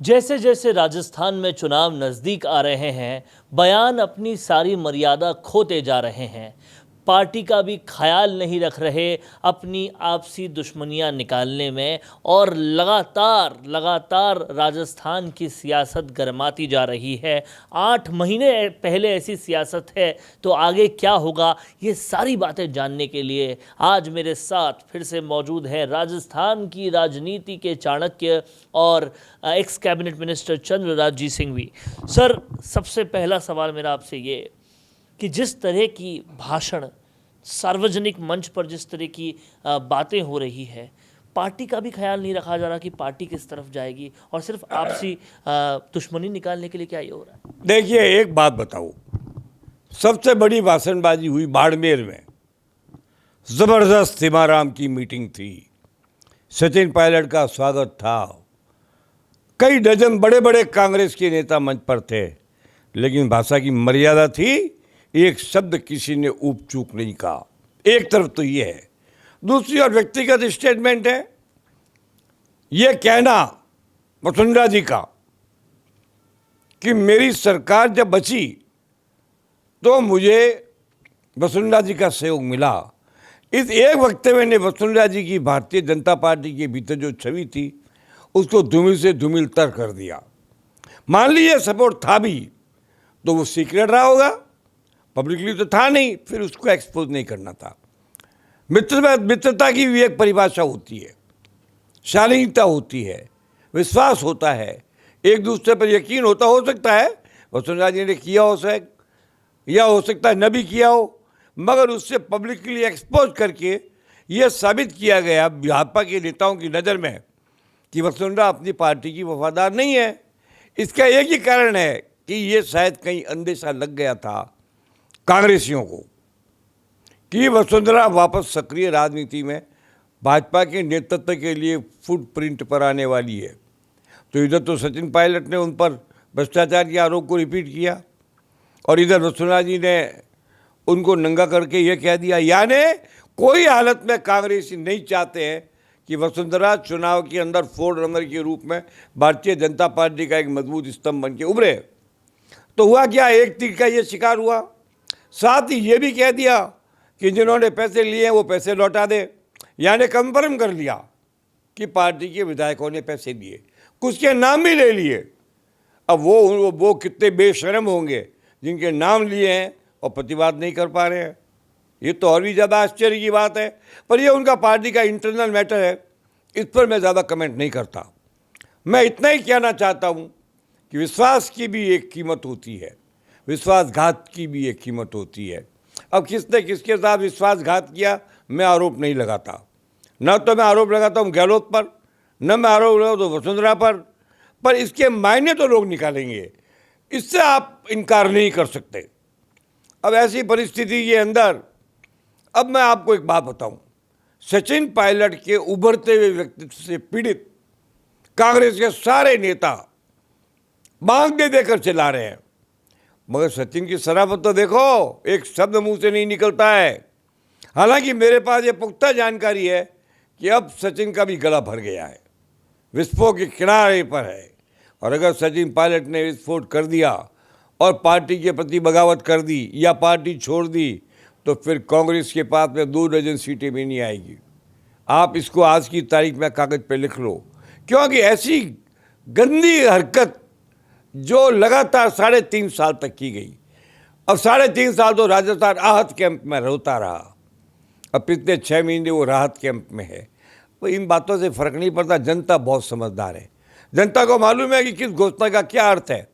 जैसे जैसे राजस्थान में चुनाव नज़दीक आ रहे हैं, बयान अपनी सारी मर्यादा खोते जा रहे हैं। पार्टी का भी ख्याल नहीं रख रहे अपनी आपसी दुश्मनियां निकालने में, और लगातार लगातार राजस्थान की सियासत गरमाती जा रही है। 8 महीने पहले ऐसी सियासत है, तो आगे क्या होगा, ये सारी बातें जानने के लिए आज मेरे साथ फिर से मौजूद है राजस्थान की राजनीति के चाणक्य और x cabinet minister Chandraraj Singhvi. Sir, सबसे पहला सवाल मेरा आपसे ये कि जिस तरह की भाषण, सार्वजनिक मंच पर जिस तरह की बातें हो रही है, पार्टी का भी ख्याल नहीं रखा जा रहा कि पार्टी किस तरफ जाएगी, और सिर्फ आपसी दुश्मनी निकालने के लिए क्या ये हो रहा है? देखिए, एक बात बताऊं, सबसे बड़ी भाषणबाजी हुई बाड़मेर में। जबरदस्त सीमाराम की मीटिंग थी, सचिन पायलट का स्वागत था, कई डजन बड़े बड़े कांग्रेस के नेता मंच पर थे, लेकिन भाषा की मर्यादा थी। एक शब्द किसी ने ऊप चूक नहीं कहा। एक तरफ तो ये है, दूसरी और व्यक्तिगत स्टेटमेंट है। ये कहना वसुंधरा जी का कि मेरी सरकार जब बची तो मुझे वसुंधरा जी का सहयोग मिला, इस एक वक्तव्य ने वसुंधरा जी की भारतीय जनता पार्टी के भीतर जो छवि थी उसको धूमिल से धूमिल तर कर दिया। मान लीजिए सपोर्ट था भी तो वो सीक्रेट रहा होगा, पब्लिकली तो था नहीं, फिर उसको एक्सपोज नहीं करना था। मित्रता की भी एक परिभाषा होती है, शालीनता होती है, विश्वास होता है, एक दूसरे पर यकीन होता। हो सकता है वसुंधरा जी ने किया हो या हो सकता है न भी किया हो, मगर उससे पब्लिकली एक्सपोज करके ये साबित किया गया भाजपा के नेताओं की नज़र में कि वसुंधरा अपनी पार्टी की वफादार नहीं है। इसका एक ही कारण है कि ये शायद कहीं अंदेशा लग गया था कांग्रेसियों को कि वसुंधरा वापस सक्रिय राजनीति में भाजपा के नेतृत्व के लिए फुटप्रिंट पर आने वाली है। तो इधर तो सचिन पायलट ने उन पर भ्रष्टाचार के आरोप को रिपीट किया, और इधर वसुंधरा जी ने उनको नंगा करके ये कह दिया, यानी कोई हालत में कांग्रेसी नहीं चाहते हैं कि वसुंधरा चुनाव के अंदर फोर्ड रनर के रूप में भारतीय जनता पार्टी का एक मजबूत स्तंभ बन के उभरे। तो हुआ क्या, एक तीर का ये शिकार हुआ। साथ ही ये भी कह दिया कि जिन्होंने पैसे लिए हैं वो पैसे लौटा दे, यानी कंफर्म कर लिया कि पार्टी के विधायकों ने पैसे लिए, कुछ के नाम भी ले लिए। अब वो कितने बेशर्म होंगे जिनके नाम लिए हैं और प्रतिवाद नहीं कर पा रहे हैं। ये तो और भी ज़्यादा आश्चर्य की बात है, पर ये उनका पार्टी का इंटरनल मैटर है, इस पर मैं ज़्यादा कमेंट नहीं करता। मैं इतना ही कहना चाहता हूँ कि विश्वास की भी एक कीमत होती है, विश्वासघात की भी एक कीमत होती है। अब किसने किसके साथ विश्वासघात किया, मैं आरोप नहीं लगाता। न तो मैं आरोप लगाता हूँ गहलोत पर, न मैं आरोप लगाता हूँ वसुंधरा पर इसके मायने तो लोग निकालेंगे, इससे आप इनकार नहीं कर सकते। अब ऐसी परिस्थिति के अंदर अब मैं आपको एक बात बताऊं, सचिन पायलट के उभरते हुए व्यक्तित्व से पीड़ित कांग्रेस के सारे नेता मांग दे देकर चला रहे हैं, मगर सचिन की शराफत तो देखो, एक शब्द मुंह से नहीं निकलता है। हालांकि मेरे पास ये पुख्ता जानकारी है कि अब सचिन का भी गला भर गया है, विस्फोट के किनारे पर है, और अगर सचिन पायलट ने विस्फोट कर दिया और पार्टी के प्रति बगावत कर दी या पार्टी छोड़ दी तो फिर कांग्रेस के पास में 2 डजन सीटें भी नहीं आएगी। आप इसको आज की तारीख में कागज पे लिख लो, क्योंकि ऐसी गंदी हरकत जो लगातार 3.5 साल तक की गई, अब 3.5 साल तो राजस्थान राहत कैंप में रोता रहा, अब पिछले 6 महीने वो राहत कैंप में है। तो इन बातों से फर्क नहीं पड़ता, जनता बहुत समझदार है, जनता को मालूम है कि किस घोषणा का क्या अर्थ है,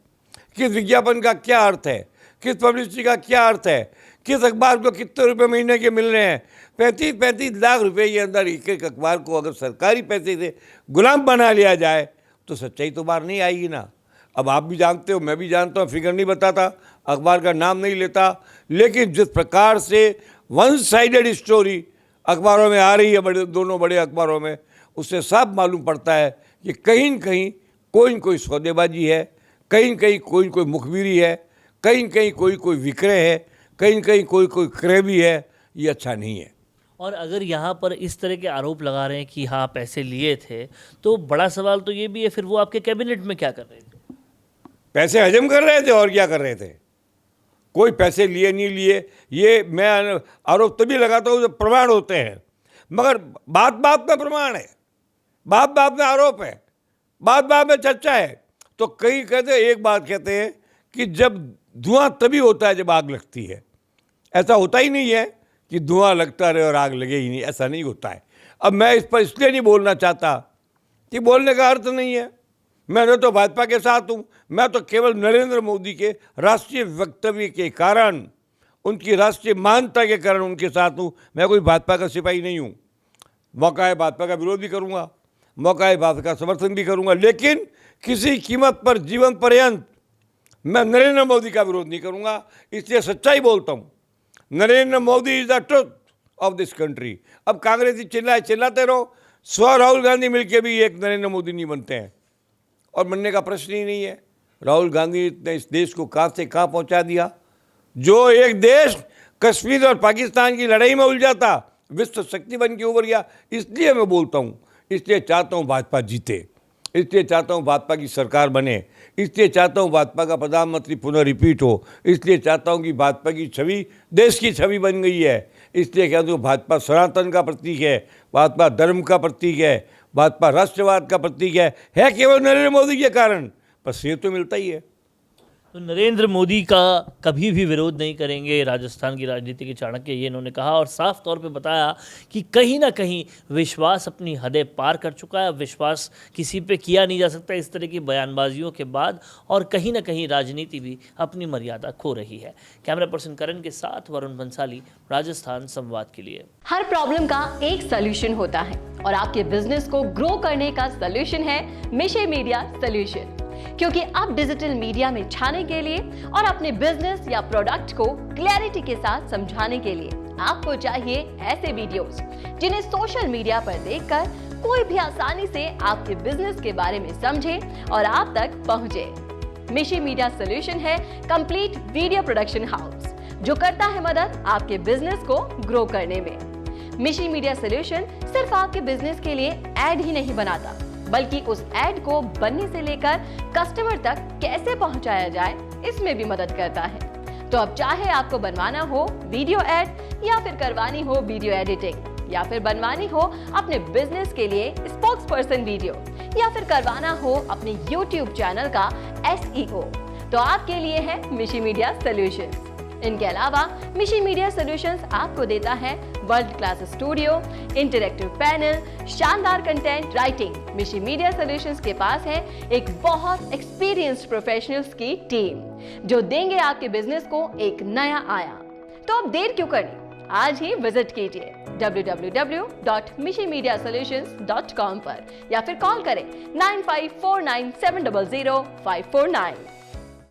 किस विज्ञापन का क्या अर्थ है, किस पब्लिसिटी का क्या अर्थ है, किस अखबार को कितने रुपए महीने के मिल रहे हैं। 35-35 लाख रुपए के अंदर एक अखबार को अगर सरकारी पैसे से गुलाम बना लिया जाए तो सच्चाई तो बाहर नहीं आएगी ना। अब आप भी जानते हो, मैं भी जानता हूँ, फिगर नहीं बताता, अखबार का नाम नहीं लेता, लेकिन जिस प्रकार से वन साइडेड स्टोरी अखबारों में आ रही है, दोनों बड़े अखबारों में, उससे साफ मालूम पड़ता है कि कहीं न कहीं कोई सौदेबाजी है, कहीं न कहीं कोई मुखबिरी है, कहीं न कहीं कोई विक्रय है, कहीं न कहीं कोई क्रय भी है। ये अच्छा नहीं है। और अगर यहाँ पर इस तरह के आरोप लगा रहे हैं कि हाँ पैसे लिए थे, तो बड़ा सवाल तो ये भी है फिर वो आपके कैबिनेट में क्या कर रहे थे? पैसे हजम कर रहे थे और क्या कर रहे थे? कोई पैसे लिए नहीं लिए, ये मैं आरोप तभी लगाता हूँ जब प्रमाण होते हैं, मगर बात बात में प्रमाण है, बात बात में आरोप है, बात बात में चर्चा है। तो कई कहते हैं, एक बात कहते हैं कि जब धुआं तभी होता है जब आग लगती है। ऐसा होता ही नहीं है कि धुआं लगता रहे और आग लगे ही नहीं, ऐसा नहीं होता है। अब मैं इस पर इसलिए नहीं बोलना चाहता कि बोलने का अर्थ नहीं है, मैं तो भाजपा के साथ हूँ, मैं तो केवल नरेंद्र मोदी के राष्ट्रीय वक्तव्य के कारण, उनकी राष्ट्रीय मान्यता के कारण उनके साथ हूँ। मैं कोई भाजपा का सिपाही नहीं हूँ। मौका है भाजपा का विरोध भी करूँगा, मौका है भाजपा का समर्थन भी करूँगा, लेकिन किसी कीमत पर जीवन पर्यंत मैं नरेंद्र मोदी का विरोध नहीं करूँगा। इसलिए सच्चाई बोलता हूँ, Narendra Modi is the truth of this country. अब कांग्रेसी चिल्लाते रहो, 100 राहुल गांधी मिलके भी एक नरेंद्र मोदी नहीं बनते हैं, और बनने का प्रश्न ही नहीं है। राहुल गांधी ने इस देश को कहाँ से कहाँ पहुँचा दिया। जो एक देश कश्मीर और पाकिस्तान की लड़ाई में उलझा था, विश्व शक्ति बन के उभर गया। इसलिए मैं बोलता हूँ, इसलिए चाहता हूँ भाजपा जीते, इसलिए चाहता हूँ भाजपा की सरकार बने, इसलिए चाहता हूँ भाजपा का प्रधानमंत्री पुनः रिपीट हो, इसलिए चाहता हूँ कि भाजपा की छवि देश की छवि बन गई है। इसलिए कहता हूँ भाजपा सनातन का प्रतीक है, भाजपा धर्म का प्रतीक है, भाजपा राष्ट्रवाद का प्रतीक है केवल नरेंद्र मोदी के कारण, पर श्रेय तो मिलता ही है। तो नरेंद्र मोदी का कभी भी विरोध नहीं करेंगे राजस्थान की राजनीति के चाणक्य, ये इन्होंने कहा और साफ तौर पे बताया कि कहीं ना कहीं विश्वास अपनी हदें पार कर चुका है। विश्वास किसी पे किया नहीं जा सकता इस तरह की बयानबाजियों के बाद, और कहीं ना कहीं राजनीति भी अपनी मर्यादा खो रही है। कैमरा पर्सन करण के साथ वरुण बंसाली, राजस्थान संवाद के लिए। हर प्रॉब्लम का एक सोल्यूशन होता है और आपके बिजनेस को ग्रो करने का सोल्यूशन है मिशे मीडिया सोल्यूशन। क्योंकि अब डिजिटल मीडिया में छाने के लिए और अपने बिजनेस या प्रोडक्ट को क्लैरिटी के साथ समझाने के लिए आपको चाहिए ऐसे वीडियोस जिन्हें सोशल मीडिया पर देखकर कोई भी आसानी से आपके बिजनेस के बारे में समझे और आप तक पहुंचे। मिशे मीडिया सोल्यूशन है कंप्लीट वीडियो प्रोडक्शन हाउस जो करता है मदद आपके बिजनेस को ग्रो करने में। मिशे मीडिया सोल्यूशन सिर्फ आपके बिजनेस के लिए एड ही नहीं बनाता, बल्कि उस एड को बनने से लेकर कस्टमर तक कैसे पहुंचाया जाए इसमें भी मदद करता है। तो अब चाहे आपको बनवाना हो वीडियो एड या फिर करवानी हो वीडियो एडिटिंग या फिर बनवानी हो अपने बिजनेस के लिए स्पोक्स पर्सन वीडियो या फिर करवाना हो अपने YouTube चैनल का SEO, तो आपके लिए है मिशे मीडिया सोल्यूशंस। इनके अलावा मिशे मीडिया सोल्यूशंस आपको देता है world class studio, interactive panel, शानदार कंटेंट राइटिंग। मिशे मीडिया सोल्यूशंस के पास है एक बहुत एक्सपीरियंस्ड प्रोफेशनल्स की टीम जो देंगे आपके बिजनेस को एक नया आयाम। तो अब देर क्यों करनी, आज ही विजिट कीजिए www.mishemediasolutions.com पर या फिर कॉल करें 9549700549।